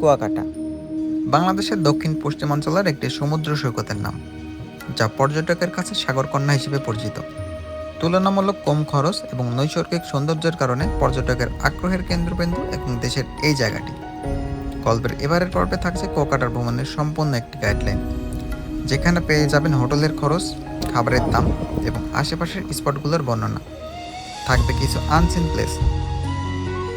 কুয়াকাটা বাংলাদেশের দক্ষিণ পশ্চিমাঞ্চলের একটি সমুদ্র সৈকতের নাম, যা পর্যটকের কাছে সাগরকন্যা হিসেবে পরিচিত। তুলনামূলক কম খরচ এবং নৈসর্গিক সৌন্দর্যের কারণে পর্যটকের আগ্রহের কেন্দ্রবিন্দু এবং দেশের এই জায়গাটি। গল্পের এবারের পর্বে থাকছে কুয়াকাটার ভ্রমণের সম্পূর্ণ একটি গাইডলাইন, যেখানে পেয়ে যাবেন হোটেলের খরচ, খাবারের দাম এবং আশেপাশের স্পটগুলোর বর্ণনা। থাকবে কিছু আনসিন প্লেস।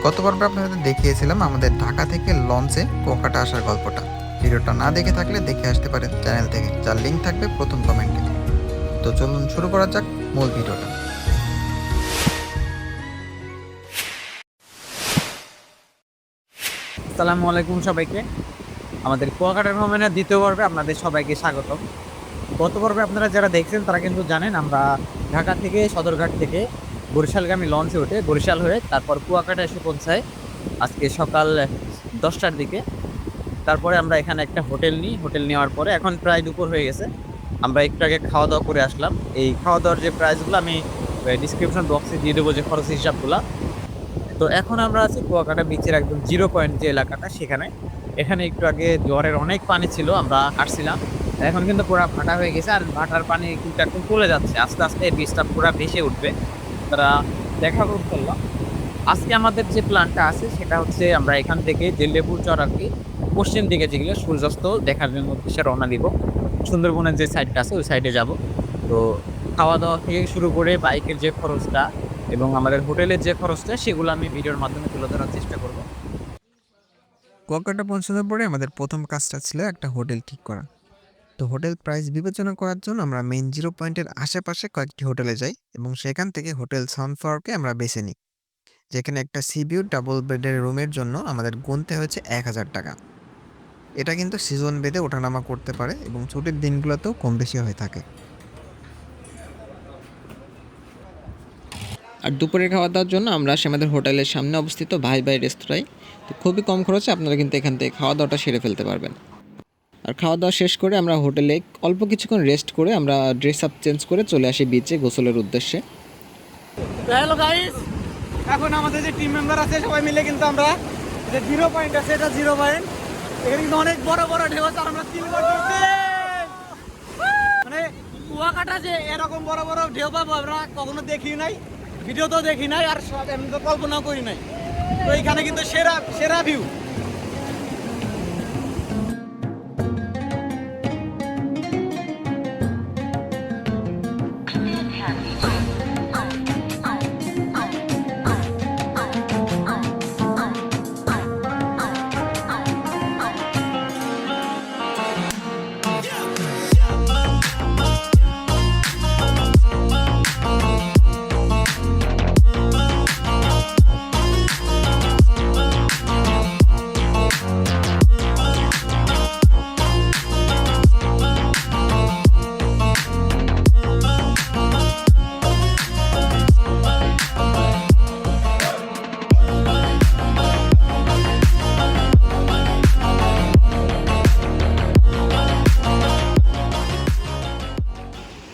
গত পর্বে আপনাদের দেখিয়েছিলাম আমাদের ঢাকা থেকে লঞ্চে কুয়াকাটা আসার গল্পটা। ভিডিওটা না দেখে থাকলে দেখে আসতে পারেন চ্যানেল থেকে, যার লিঙ্ক থাকবে প্রথম কমেন্টে। তো চলুন শুরু করা যাক মূল ভিডিওটা। আসসালামু আলাইকুম সবাইকে। আমাদের কুয়াকাটা ভ্রমণের দ্বিতীয় পর্বে আপনাদের সবাইকে স্বাগতম। গত পর্বে আপনারা যারা দেখছেন তারা কিন্তু জানেন আমরা ঢাকা থেকে সদরঘাট থেকে বরিশালগামী লঞ্চে উঠে বরিশাল হয়ে তারপর কুয়াকাটা এসে পৌঁছায় আজকে সকাল 10টার দিকে। তারপরে আমরা এখানে একটা হোটেল নিই। হোটেল নেওয়ার পরে এখন প্রায় দুপুর হয়ে গেছে। আমরা একটু আগে খাওয়া দাওয়া করে আসলাম। এই খাওয়া দাওয়ার যে প্রাইসগুলো আমি ডিসক্রিপশন বক্সে দিয়ে দেবো, যে খরচ হিসাবগুলো। তো এখন আমরা আছি কুয়াকাটা বিচের একদম জিরো পয়েন্ট যে এলাকাটা, সেখানে। এখানে একটু আগে জ্বরের অনেক পানি ছিল, আমরা হাঁটছিলাম। এখন কিন্তু পুরো ভাটা হয়ে গেছে, আর ভাটার পানি কিন্তু এখন চলে যাচ্ছে আস্তে আস্তে, বীজটা পুরো ভেসে উঠবে। তারা দেখা করলাম। আজকে আমাদের যে প্ল্যানটা আছে সেটা হচ্ছে আমরা এখান থেকে যে লেবুর চর আর কি পশ্চিম দিকে যেগুলো সূর্যাস্ত দেখার জন্য উদ্দেশ্যে রওনা দিব। সুন্দরবনের যে সাইডটা আছে ওই সাইডে যাব। তো খাওয়া দাওয়া থেকে শুরু করে বাইকের যে খরচটা এবং আমাদের হোটেলের যে খরচটা, সেগুলো আমি ভিডিওর মাধ্যমে তুলে ধরার চেষ্টা করব। কুয়াকাটা পৌঁছানোর পরে আমাদের প্রথম কাজটা ছিল একটা হোটেল ঠিক করা। তো হোটেল প্রাইস বিবেচনা করার জন্য আমরা মেইন জিরো পয়েন্টের আশেপাশে কয়েকটি হোটেলে যাই এবং সেখান থেকে হোটেল সানফ্লাওয়ারকে আমরা বেছে নিই, যেখানে একটা সি ভিউ ডাবল বেডের রুমের জন্য আমাদের গুনতে হয়েছে 1000 টাকা। এটা কিন্তু সিজন ভেদে ওঠানামা করতে পারে এবং ছুটির দিনগুলোতেও কম বেশি হয়ে থাকে। আর দুপুরের খাওয়া দাওয়ার জন্য আমরা আসি আমাদের হোটেলের সামনে অবস্থিত ভাই ভাই রেস্তোরাঁয়। তো খুবই কম খরচে আপনারা কিন্তু এখান থেকে খাওয়া দাওয়াটা সেরে ফেলতে পারবেন। আর খাওয়া দাওয়া শেষ করে আমরা হোটেলে অল্প কিছুক্ষণ রেস্ট করে আমরা ড্রেস আপ চেঞ্জ করে চলে আসি বিচে গোসলের উদ্দেশ্যে। হ্যালো গাইস, এখন আমাদের যে টিম মেম্বার আছে সবাই মিলে কিন্তু আমরা যে জিরো পয়েন্ট আছে, এটা জিরো পয়েন্ট। এখানে কিন্তু অনেক বড় বড় ঢেউ আছে, আর আমরা 3 বার ঢুকছি। মানে কুয়াকাটা যে এরকম বড় বড় ঢেউ পাবো আমরা কখনো দেখি নাই, ভিডিও তো দেখি নাই, আর এমনি তো কল্পনাও করি নাই। তো এখানে কিন্তু সেরা সেরা ভিউ।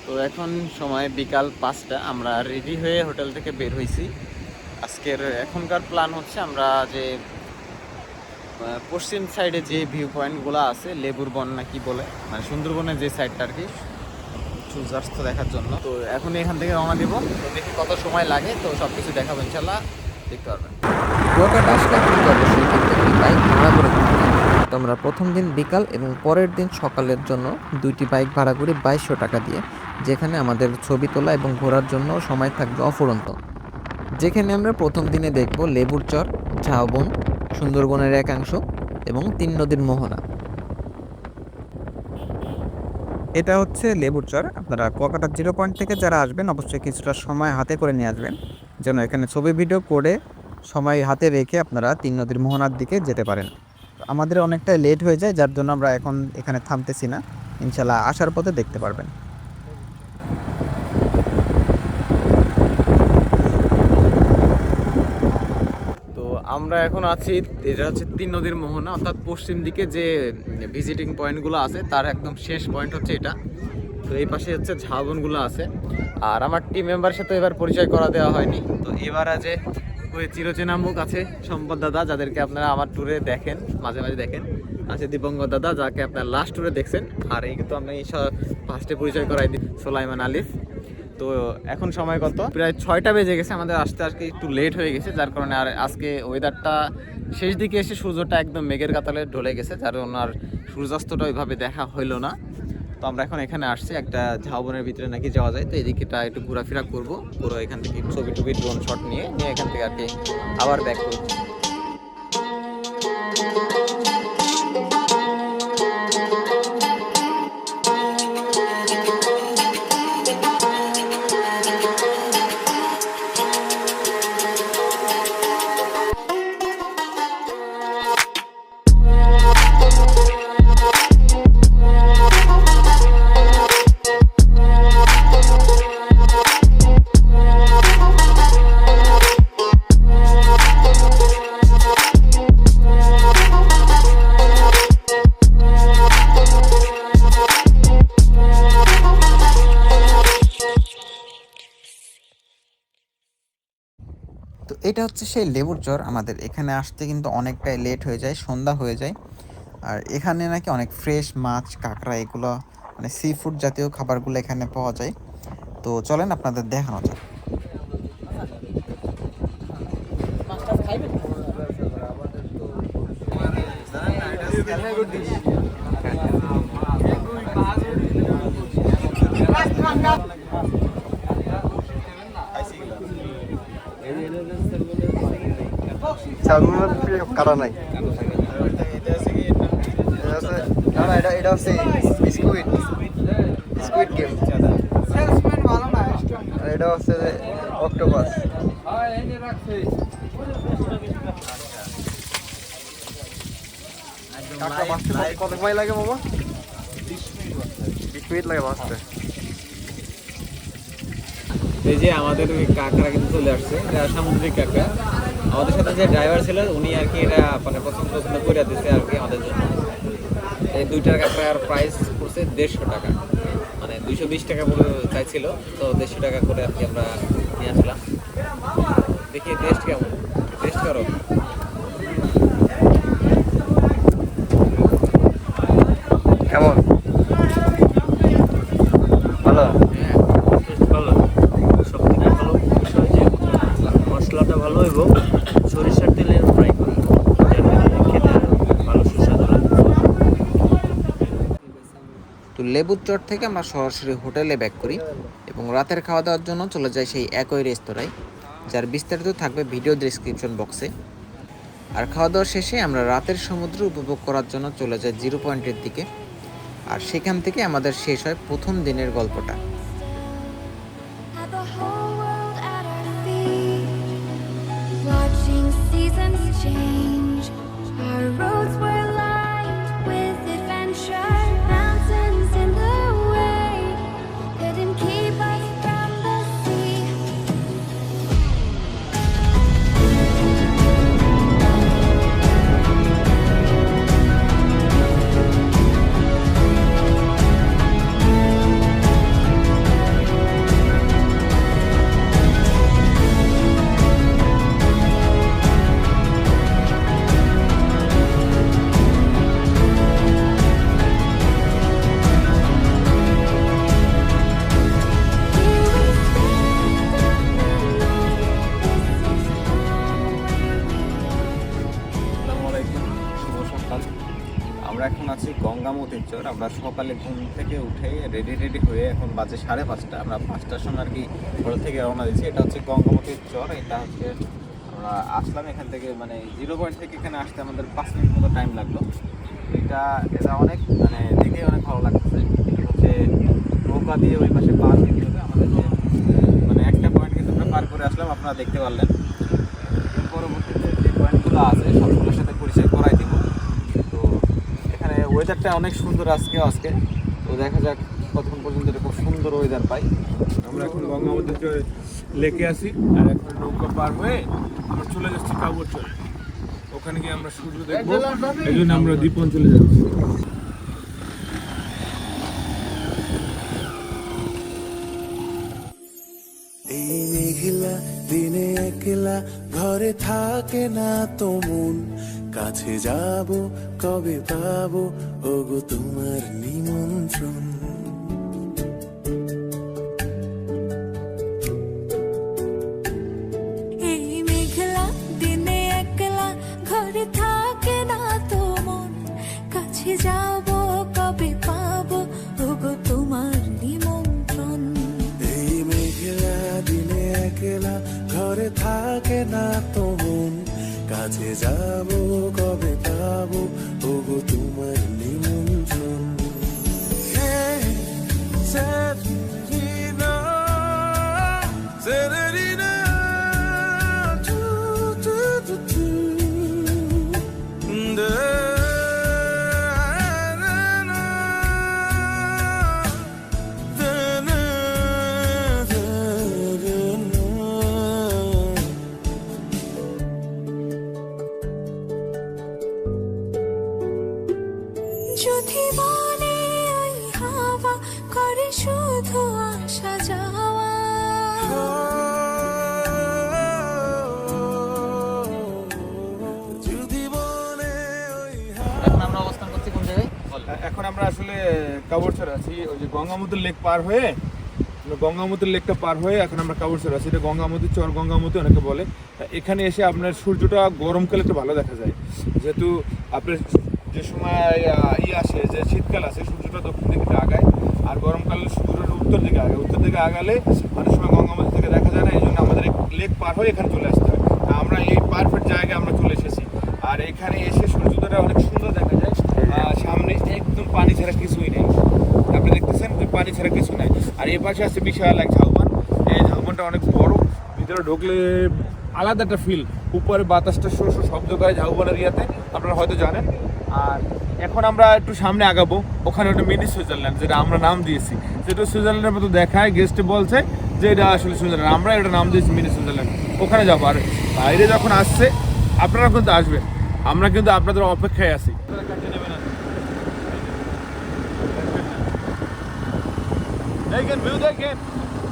তো এখন সময় বিকাল 5টা, আমরা রেডি হয়ে হোটেল থেকে বের হয়েছি। আজকের এখনকার প্ল্যান হচ্ছে আমরা যে পশ্চিম সাইডে যে ভিউ পয়েন্টগুলো আছে, লেবুর বন না কি বলে, মানে সুন্দরবনের যে সাইডটা আর কি, সূর্যাস্ত দেখার জন্য। তো এখন এখান থেকে রওনা দিব। তো দেখি কত সময় লাগে, তো সব কিছু দেখাবো ইনশাল্লাহ, দেখতে পারবেন। কুয়াকাটা আসলে কিন্তু অবশ্যই কিন্তু একটি বাইক ভাড়া করে কিনতে হবে। তো আমরা প্রথম দিন বিকাল এবং পরের দিন সকালের জন্য দুইটি বাইক ভাড়া করি 2200 টাকা দিয়ে, যেখানে আমাদের ছবি তোলা এবং ঘোরার জন্য সময় থাকবে অফুরন্ত। যেখানে আমরা প্রথম দিনে দেখব লেবুর চর, ঝাউবন, সুন্দরবনের একাংশ এবং 3 নদীর মোহনা। এটা হচ্ছে লেবুর চর। আপনারা কুয়াকাটার জিরো পয়েন্ট থেকে যারা আসবেন অবশ্যই কিছুটা সময় হাতে করে নিয়ে আসবেন, যেন এখানে ছবি ভিডিও করে সময় হাতে রেখে আপনারা 3 নদীর মোহনার দিকে যেতে পারেন। আমাদের অনেকটা লেট হয়ে যায়, যার জন্য আমরা এখন এখানে থামতেছি না। ইনশাল্লাহ আসার পথে দেখতে পারবেন। তো আমরা এখন আছি, এটা হচ্ছে 3 নদীর মোহনা, অর্থাৎ পশ্চিম দিকে যে ভিজিটিং পয়েন্টগুলো আছে তার একদম শেষ পয়েন্ট হচ্ছে এটা। তো এই পাশে হচ্ছে ঝাউবনগুলো আছে। আর আমার টিম মেম্বারের সাথে এবার পরিচয় করা দেওয়া হয়নি, তো এবার যে ওই চিরচেনা মুখ আছে সম্পদ দাদা, যাদেরকে আপনারা আমার ট্যুরে দেখেন, মাঝে মাঝে দেখেন। আছে দীপঙ্কর দাদা, যাকে আপনার লাস্ট ট্যুরে দেখছেন। আর এই কিন্তু আমি ফার্স্টে পরিচয় করাই দিই, সোলাইমান আলিফ। তো এখন সময় কত, প্রায় 6টা বেজে গেছে, আমাদের আসতে আজকে একটু লেট হয়ে গেছে, যার কারণে আর আজকে ওয়েদারটা শেষ দিকে এসে সূর্যটা একদম মেঘের কাতালে ঢলে গেছে, যার জন্য আর সূর্যাস্তটা ওইভাবে দেখা হইলো না। তো আমরা এখন এখানে আসছি, একটা ঝাউবনের ভিতরে নাকি যাওয়া যায়, তো এদিকেটা একটু ঘোরাফেরা করবো, পুরো এখান থেকে ছবি টবি ড্রোন শট নিয়ে এখান থেকে আর কি আবার ব্যাক করবো। তো এটা হচ্ছে সেই লেবুর চর। আমাদের এখানে আসতে কিন্তু অনেকটাই লেট হয়ে যায়, সন্ধ্যা হয়ে যায়। আর এখানে নাকি অনেক ফ্রেশ মাছ, কাঁকড়া, এগুলো মানে সি ফুড জাতীয় খাবারগুলো এখানে পাওয়া যায়। তো চলেন আপনাদের দেখানো যাক। কাটা নাই, এটা হচ্ছে স্কুইড গেম, আর এটা হচ্ছে অক্টোপাস। কত সময় লাগে মামা? 20 মিনিট লাগে বাঁচতে। এই যে আমাদের ওই কাঁকড়া কিন্তু চলে আসছে, এটা সামুদ্রিক কাঁকড়া। আমাদের সাথে যে ড্রাইভার ছিল উনি আর কি এটা মানে পছন্দ করে দিচ্ছে আর কি আমাদের জন্য। এই 2টার কাঁকড়ার প্রাইস পড়ছে 150 টাকা, মানে 220 টাকা পুরো চাইছিল, তো 150 টাকা করে আর কি আমরা নিয়ে আসলাম। দেখি টেস্ট কেমন, টেস্ট করো। কেমন? ভালো? হ্যাঁ, টেস্ট ভালো, সব থেকে ভালো বিষয় যে মশলাটা ভালো এবং সরিষার তেলে ফ্রাই করা, যার কারণে খেতে ভালো সুস্বাদু লাগে। তো লেবুর চর থেকে আমরা সরাসরি হোটেলে ব্যাক করি এবং রাতের খাওয়া দাওয়ার জন্য চলে যাই সেই একই রেস্তোরাঁয়, যার বিস্তারিত থাকবে ভিডিও ডেসক্রিপশন বক্সে। আর খাওয়া দাওয়া শেষে আমরা রাতের সমুদ্র উপভোগ করার জন্য চলে যাই জিরো পয়েন্টের দিকে। আর সেখান থেকে আমাদের শেষ হয় প্রথম দিনের গল্পটা। Had the whole world at our feet, watching seasons change. Our roads were lined with adventure, mountains in the way couldn't keep us from the sea. আসসালামু আলাইকুম, শুভ সকাল। আমরা এখন আছি গঙ্গামতির চর। আমরা সকালে ঘুম থেকে উঠে রেডি হয়ে এখন বাজে 5:30, আমরা 5টার সময় আর কি ঘর থেকে রওনা দিচ্ছি। এটা হচ্ছে গঙ্গামতির চর। এটা হচ্ছে আমরা আসলাম এখান থেকে, মানে জিরো পয়েন্ট থেকে এখানে আসতে আমাদের 5 মিনিট মতো টাইম লাগলো। এটা অনেক মানে দেখে অনেক ভালো লাগতেছে। এটা হচ্ছে নৌকা দিয়ে ওই পাশে পার দিতে হবে আমাদের, যে মানে একটা পয়েন্ট কিন্তু আমরা পার করে আসলাম, আপনারা দেখতে পারলেন। পরবর্তীতে যে পয়েন্টগুলো আছে সবগুলোর সাথে পরিচয় করাই দিব। তো এখানে ওয়েদারটা অনেক সুন্দর আজকে। তো দেখা যাক কতক্ষণ পর্যন্ত এটা খুব সুন্দর ওয়েদার পাই। আমরা এখন গঙ্গাবতী চরে লেকে আসি, আর এখন নৌকা পার হয়ে আমরা চলে যাচ্ছি কাবুর চরে। ওখানে গিয়ে আমরা সূর্য দেখবো, এই জন্য আমরা দ্বীপ অঞ্চলে যাচ্ছি। এই মেঘলা দিনে একলা ঘর ঘরে থাকে না তো মন, কাছে যাব কবে পাবো ওগো তোমার নিমন্ত্রণ। এই মেঘলা দিনে একলা ঘরে থাকে না তো মন, কাছে যাব কবে পাবো ওগো তোমার নিমন্ত্রণ। এই মেঘলা দিনে একলা ঘরে থাকে না তো মন, কাছে যাব কবে পাবো ওগো তোমার নিমন্ত্রণ। Hey, Severina, Severina, do, do, do, do. Da, na, na, da, na, da, da, na. যদি মনে ওই হাওয়া করে শুধু আসা যাওয়া, যদি বলে ওই এখন আমরা অবস্থান করছি কোন জায়গায়? এখন আমরা আসলে কাবরছড়া আছি, ওই যে গঙ্গামতী লেক পার হয়ে, গঙ্গামতী লেকটা পার হয়ে এখন আমরা কাবরছড়া আছি। এটা গঙ্গামতী, চর গঙ্গামতী অনেকে বলে। তা এখানে এসে আপনার সূর্যটা গরমকালে একটু ভালো দেখা যায়, যেহেতু আপনার যে সময় আসে, যে শীতকাল আসে সূর্যটা দক্ষিণ দিকে আগায়, আর গরমকালে সূর্যটা উত্তর দিকে আগায়। উত্তর দিকে আগালে অনেক সময় গঙ্গামতী থেকে দেখা যায় না, এই জন্য আমাদের লেক পার হয়ে এখানে চলে আসতে হয়। তা আমরা এই পারফেক্ট জায়গায় আমরা চলে এসেছি, আর এখানে এসে সূর্যোদয়টা অনেক সুন্দর দেখা যায়। সামনে একদম পানি ছাড়া কিছুই নেই, আপনি দেখতেছেন যে পানি ছাড়া কিছু নাই। আর এই পাশে আছে বিশাল এক ঝাউবান, এই ঝাউবানটা অনেক বড়, ভিতরে ঢুকলে আলাদা একটা ফিল, উপরে বাতাসটা শো শো শব্দ করে ঝাউবানের ইয়াতে, আপনারা হয়তো জানেন। আর এখন আমরা একটু সামনে আগাবো, ওখানে একটা মিনি সুইজারল্যান্ড, যেটা আমরা নাম দিয়েছি, যেটা সুইজারল্যান্ডের মতো দেখায়, গেস্টে বলছে যে এটা আসলে সুইজারল্যান্ড, আমরা এটা নাম দিয়েছি মিনি সুইজারল্যান্ড। ওখানে যাবো। আর বাইরে যখন আসছে আপনারা কিন্তু আসবেন, আমরা কিন্তু আপনাদের অপেক্ষায় আছি। দেখেন ভিউ, দেখেন,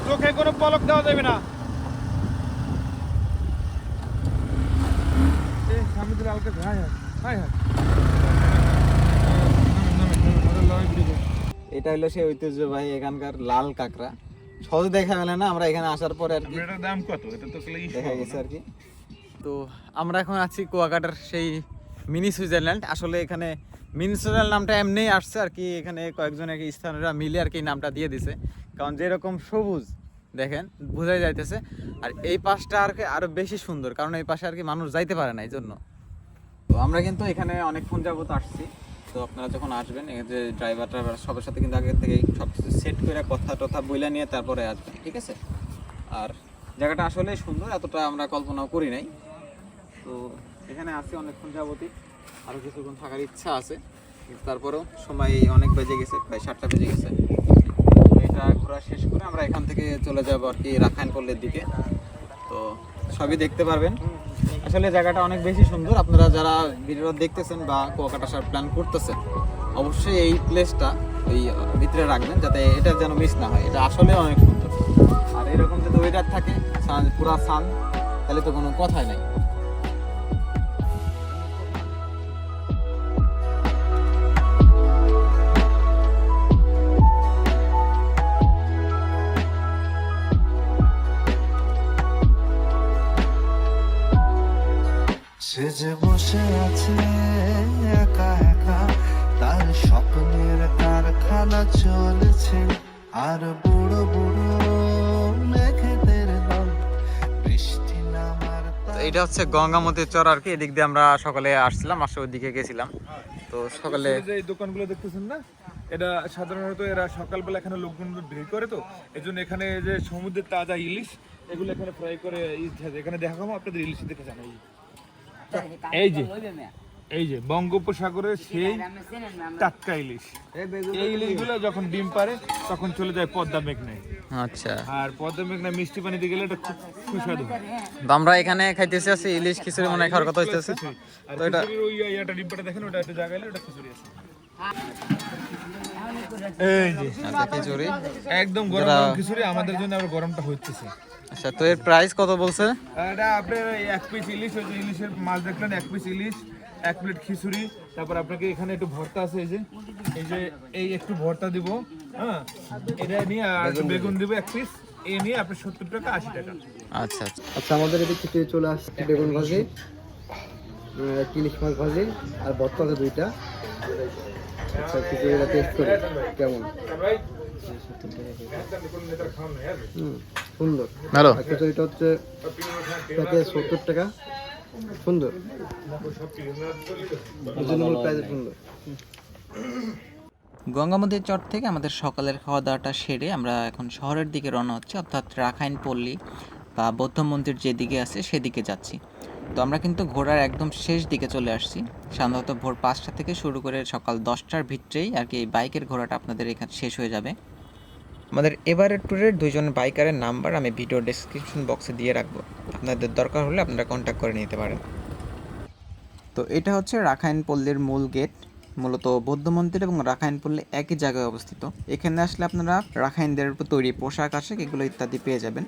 চোখে কোনো পলক দেওয়া যাবে না। সামনে দিকে হালকা হাই হাই হাই। এটা হলো সেই ঐতিহ্যবাহী এখানকার লাল কাঁকড়া, সহজে দেখা গেলে না, আমরা এখানে আসার পরে আর কি এটার দাম কত? এটা তো দেখা গেছে আর কি। তো আমরা এখন আছি কুয়াকাটার সেই মিনি সুইজারল্যান্ড। আসলে এখানে মিনি সুইজারল্যান্ড নামটা এমনি আসছে আর কি, এখানে কয়েকজন আর কি স্থানীয়রা মিলে আর কি নামটা দিয়ে দিছে, কারণ যেরকম সবুজ দেখেন বোঝাই যাইতেছে। আর এই পাশটা আর কি আরো বেশি সুন্দর, কারণ এই পাশে আর কি মানুষ যাইতে পারে না, এই জন্য। তো আমরা কিন্তু এখানে অনেকক্ষণ যাবত আসছি। তো আপনারা যখন আসবেন, এই যে ড্রাইভারটা সবার সাথে কিন্তু আগে থেকে সব কিছু সেট করে কথা টথা বইলা নিয়ে তারপরে আসবেন, ঠিক আছে? আর জায়গাটা আসলে সুন্দর, এতটা আমরা কল্পনাও করি নাই। তো এখানে আছি অনেকক্ষণ যাবতই, আরও কিছুক্ষণ থাকার ইচ্ছা আছে, কিন্তু তারপরেও সময় অনেক বেজে গেছে, প্রায় 7টা বেজে গেছে। তো এটা ঘোরা শেষ করে আমরা এখান থেকে চলে যাবো আর কি রাখাইন পল্লীর দিকে। তো সবই দেখতে পারবেন। আসলে জায়গাটা অনেক বেশি সুন্দর। আপনারা যারা ভিডিও দেখতেছেন বা কুয়াকাটা আসার প্ল্যান করতেছেন, অবশ্যই এই প্লেসটা ওই ভিতরে রাখবেন, যাতে এটা যেন মিস না হয়। এটা আসলে অনেক সুন্দর। আর এরকম যদি ওয়েদার থাকে, পুরা সান, তাহলে তো কোনো কথাই নাই। সে যে বসে আছে একা একা, তার স্বপ্নের কারখানা চলছে, আর বুড়ো বুড়ো মেঘেদের দল বৃষ্টি নামার। এটা হচ্ছে গঙ্গামতী চর আর কি, এদিক দিয়ে আমরা সকালে আসছিলাম, আসলে ওই দিকে গেছিলাম। তো সকালে যে এই দোকানগুলো দেখতেছেন না, এটা সাধারণত এরা সকালবেলা এখানে লোকজন ভিড় করে, তো এই জন্য এখানে যে সমুদ্রের তাজা ইলিশ এগুলো এখানে ফ্রাই করে এখানে দেখাবো আপনাদের। ইলিশ দেখে জানাই, এই যে বঙ্গোপসাগরের সেই টাটকা ইলিশ। এই ইলিশগুলো যখন ডিম পারে তখন চলে যায় পদ্মা মেঘনায়। আচ্ছা, আর পদ্মা মেঘনা মিষ্টি পানিতে গেলে এটা খুব সুস্বাদু হয়। তো আমরা এখানে খাইতেছি আছি ইলিশ খিচুড়ি, মনে হয় খাওয়ার কথা হইতেছে। আর তো এটা খিচুড়ির ওই ইয়াটা ডিমটা দেখেন, ওটা একটা জায়গায় ওটা খিচুড়ি আছে। এই যে আচ্ছা খিচুড়ি। একদম গরম যারা- গরম খিচুড়ি, আমাদের জন্য আবার গরমটা হচ্ছে। আচ্ছা, তো এর প্রাইস কত বলছে? এটা আপনার এক পিস ইলিশ, ওই যে ইলিশের মাছ দেখলেন, এক পিস ইলিশ, এক প্লেট খিচুড়ি, তারপর আপনাকে এখানে একটু ভর্তা আছে, এই যে এই একটু ভর্তা দিব, হ্যাঁ, এটা নিয়ে আর একটু বেগুন দিব এক পিস, এই নিয়ে আপনার 70 টাকা 80 টাকা। আচ্ছা আচ্ছা। আচ্ছা, আমাদের এদিক থেকে চলে আসছে বেগুন ভাজি, ইলিশ মাছ ভাজি আর ভর্তা আছে 2টা। আচ্ছা, খিচুড়িটা টেস্ট করে কেমন? সুন্দর। ভালো। আর খিচুড়িটা হচ্ছে প্যাকেজ 70 টাকা, সুন্দর, রিজনেবল প্রাইসে সুন্দর। গঙ্গামতির চর থেকে আমাদের সকালের খাওয়া দাওয়াটা সেরে আমরা এখন শহরের দিকে রওনা হচ্ছি, অর্থাৎ রাখাইন পল্লী বা বৌদ্ধ মন্দির যেদিকে আছে সেদিকে যাচ্ছি। তো আমরা কিন্তু ঘোরার একদম শেষ দিকে চলে আসছি। সাধারণত ভোর 5টা থেকে শুরু করে সকাল 10টার ভিতরেই আর কি এই বাইকের ঘোরাটা আপনাদের এখানে শেষ হয়ে যাবে। আমাদের এবারের ট্যুরের 2জন বাইকারের নাম্বার আমি ভিডিও ডেসক্রিপশন বক্সে দিয়ে রাখবো, আপনাদের দরকার হলে আপনারা কন্ট্যাক্ট করে নিতে পারেন। তো এটা হচ্ছে রাখাইন পল্লীর মূল গেট। মূলত বৌদ্ধ মন্দির এবং রাখাইন পল্লী একই জায়গায় অবস্থিত। এখানে আসলে আপনারা রাখাইনদের তৈরি পোশাক আশাক এগুলো ইত্যাদি পেয়ে যাবেন।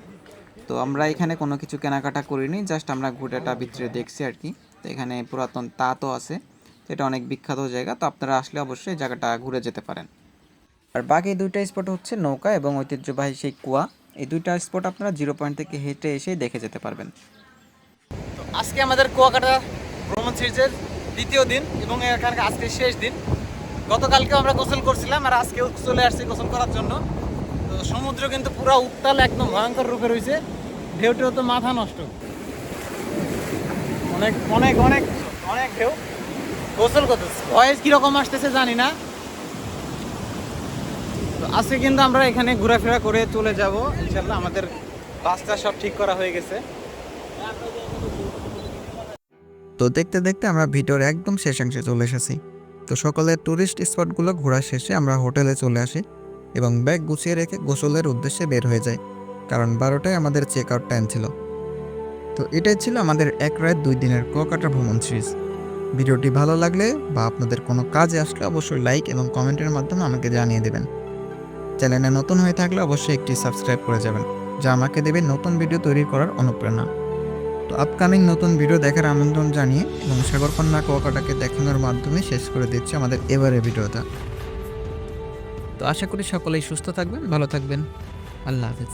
তো আমরা এখানে কোনো কিছু কেনাকাটা করিনি, জাস্ট আমরা ঘুরেটা ভিতরে দেখছি আর কি। তো এখানে পুরাতন তাঁতও আছে, তো এটা অনেক বিখ্যাত জায়গা, তো আপনারা আসলে অবশ্যই জায়গাটা ঘুরে যেতে পারেন। আর বাকি 2টা স্পট হচ্ছে নৌকা এবং ঐতিহ্যবাহী সেই কুয়া। এই 2টা স্পট আপনারা 0 পয়েন্ট থেকে হেঁটে এসেই দেখে যেতে পারবেন। তো আজকে আমাদের কুয়াকাটা ভ্রমণ সিরিজের 2য় দিন এবং এখানে আজকে শেষ দিন। গতকালকেও আমরা গোসল করছিলাম আর আজকেও চলে আসছি গোসল করার জন্য। তো সমুদ্র কিন্তু পুরো উত্তাল, একদম ভয়ঙ্কর রূপে রয়েছে। ঢেউটেও তো মাথা নষ্ট, অনেক অনেক অনেক অনেক ঢেউ। গোসল করতেছে, ভয়েস কীরকম আসতেছে জানি না। তো আজকে কিন্তু আমরা এখানে ঘোরাফেরা করে চলে যাব ইনশাল্লাহ। আমাদের বাসটা সব ঠিক করা হয়ে গেছে। তো দেখতে দেখতে আমরা ভিডিওর একদম শেষাংশে চলে এসেছি। তো সকালের টুরিস্ট স্পটগুলো ঘোরা শেষে আমরা হোটেলে চলে আসি এবং ব্যাগ গুছিয়ে রেখে গোসলের উদ্দেশ্যে বের হয়ে যাই, কারণ 12টায় আমাদের চেক আউট টাইম ছিল। তো এটাই ছিল আমাদের 1 রাত 2 দিনের কুয়াকাটা ভ্রমণ সিরিজ। ভিডিওটি ভালো লাগলে বা আপনাদের কোনো কাজে আসলে অবশ্যই লাইক এবং কমেন্টের মাধ্যমে আমাকে জানিয়ে দেবেন। চ্যানেলে নতুন হয়ে থাকলে অবশ্যই একটি সাবস্ক্রাইব করে যাবেন, যা আমাকে দেবে নতুন ভিডিও তৈরি করার অনুপ্রেরণা। তো আপকামিং নতুন ভিডিও দেখার আমন্ত্রণ জানিয়ে এবং সাগরকন্যা কুয়াকাটাকে দেখানোর মাধ্যমে শেষ করে দিচ্ছি আমাদের এবারের ভিডিওটা। তো আশা করি সকলেই সুস্থ থাকবেন, ভালো থাকবেন। আল্লাহ হাফেজ।